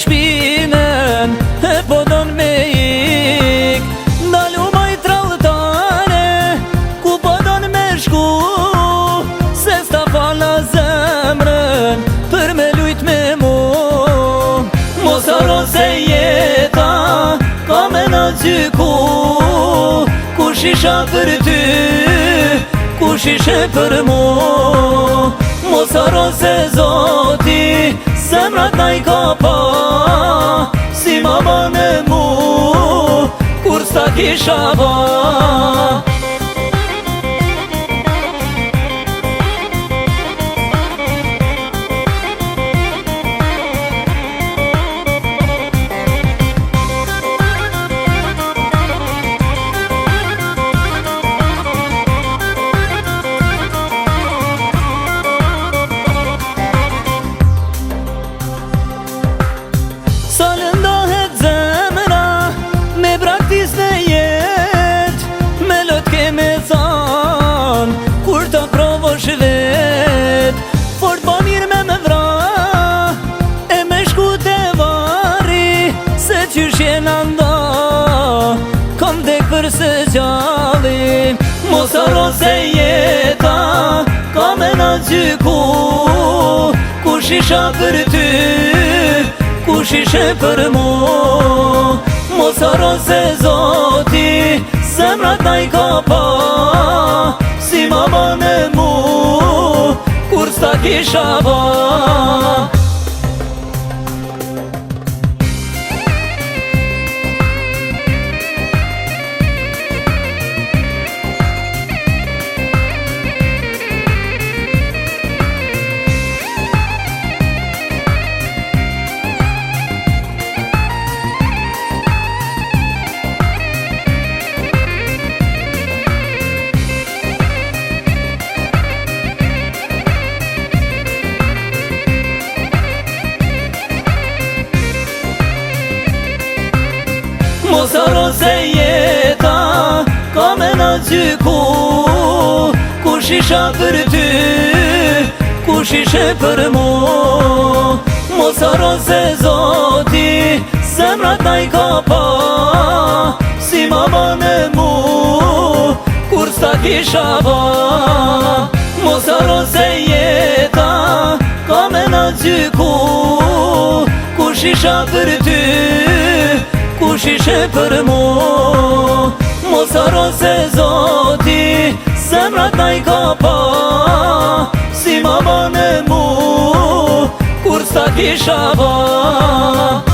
shpinën e po don me ik. Ndalu maj tralltare ku po don me shku, se s'ta fala zemrën për me lujt me mu. Mos haro se jeta ka me na gjyku, kush isha për ty, kush ishe për mu. Mos haro se Zoti zemrat na i ka pa, si ma bane mu kur s'ta kisha ba. Sa lëndohet zemra me braktis në jet, me lot ke me than kur ta provosh vet. Fort pa mirë me vra e me shku te vari, se qysh jena nda kom dek për së gjalli. Mos haro se jeta ka me na gjyku, kush isha për ty, kush ishe për mu. Mos haro se Zoti zemrat na i ka pa, si ma bane mu kur s'ta kisha ba. Mos haro se jeta ka me na gjyku, kush isha për ty, kush ishe për mu. Mos haro se Zoti zemrat na i ka pa, si ma bane mu kur s'ta kisha ba. Mos haro se jeta ka me na gjyku, kush isha për ty, kush ishe për mu. Mos haro se Zoti zemrat na i ka pa, si ma bane mu kur s'ta kisha ba.